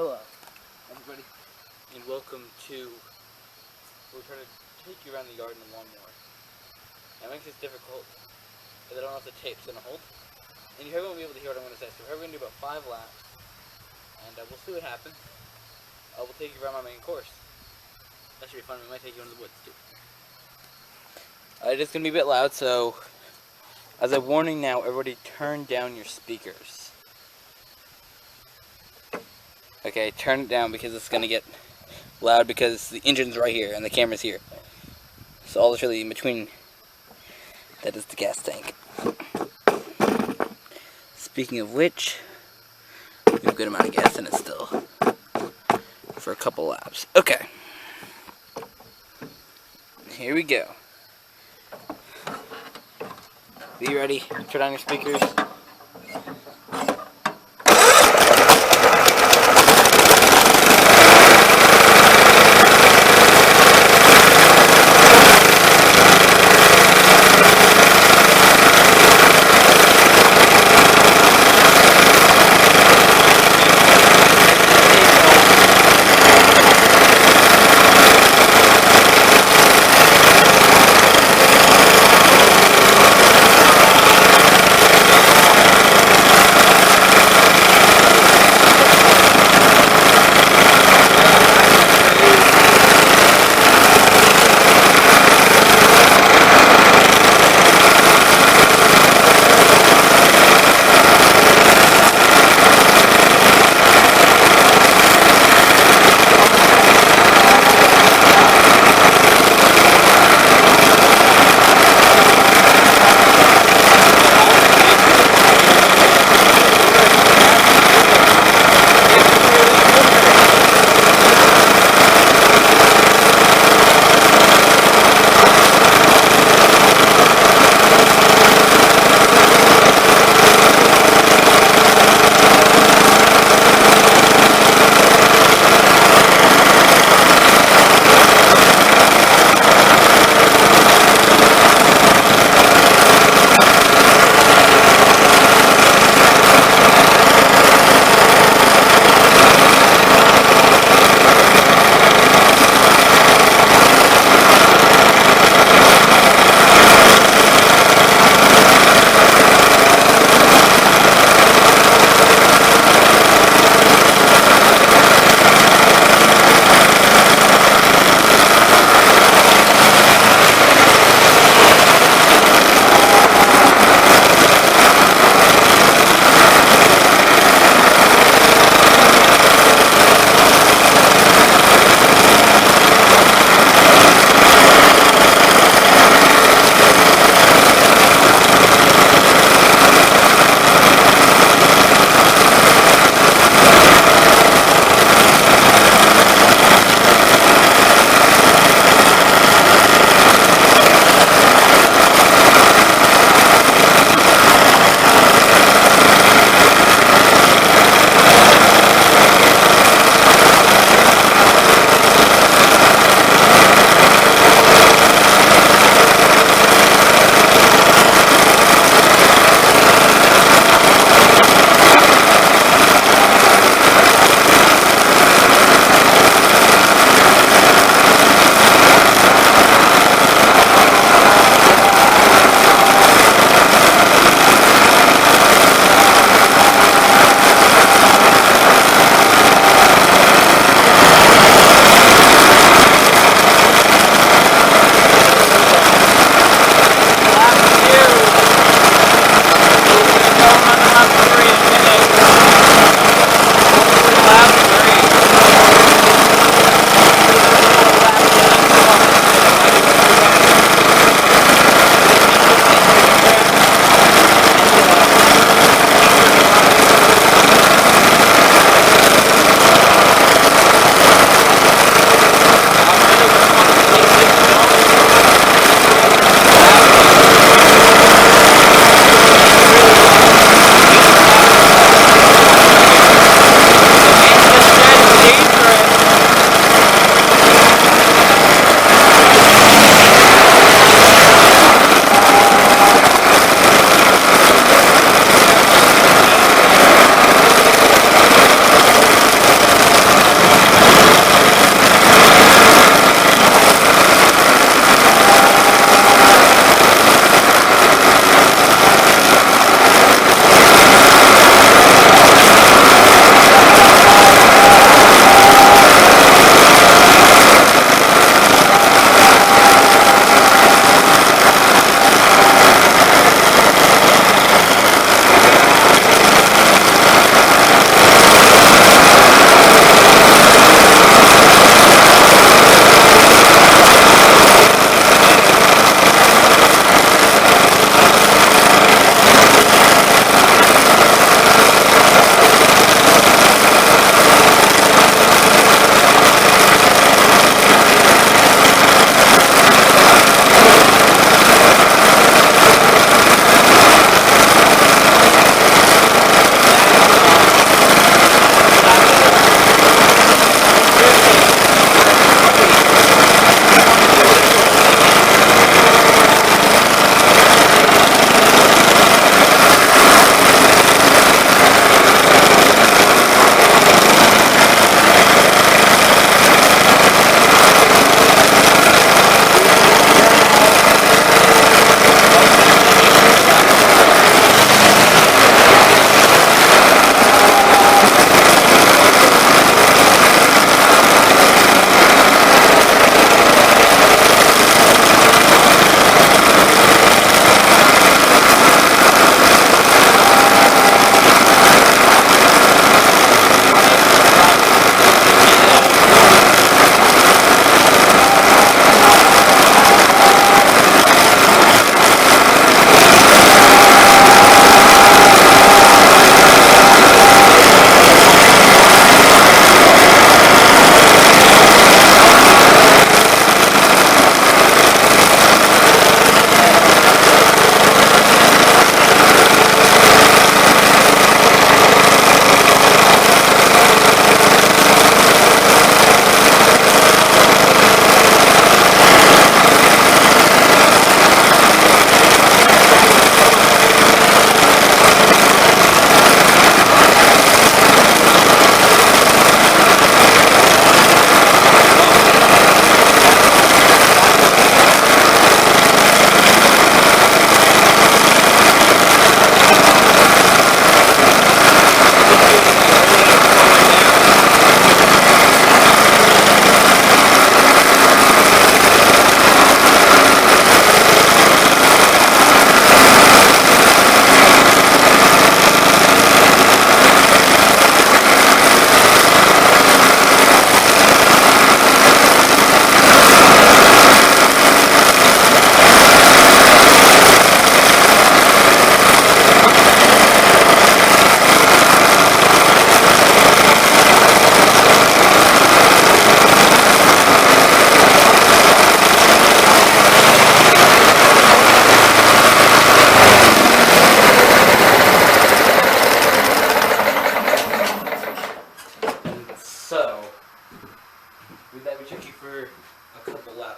Hello, everybody, and welcome to. We're trying to take you around the yard in a lawnmower. Now, it makes this difficult because I don't know if the tape's going to hold. And you probably won't be able to hear what I'm going to say. So, we're going to do about 5 laps, and we'll see what happens. We'll take you around my main course. That should be fun. We might take you into the woods too. It is going to be a bit loud, so as a warning now, everybody turn down your speakers. Okay, turn it down because it's going to get loud because the engine's right here and the camera's here. So all that's really in between, that is the gas tank. Speaking of which, we have a good amount of gas in it still for a couple laps. Okay. Here we go. Be ready. Turn on your speakers.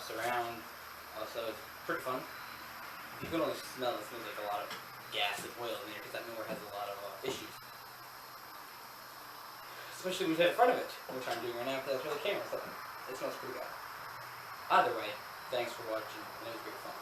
puffs around. So it's pretty fun. You can only smell it. It smells like a lot of gas and oil in there because that mower has a lot of issues. Especially when you have in front of it, which I'm doing right now because that's where the camera's looking. It smells pretty good. Either way, thanks for watching, and it was great fun.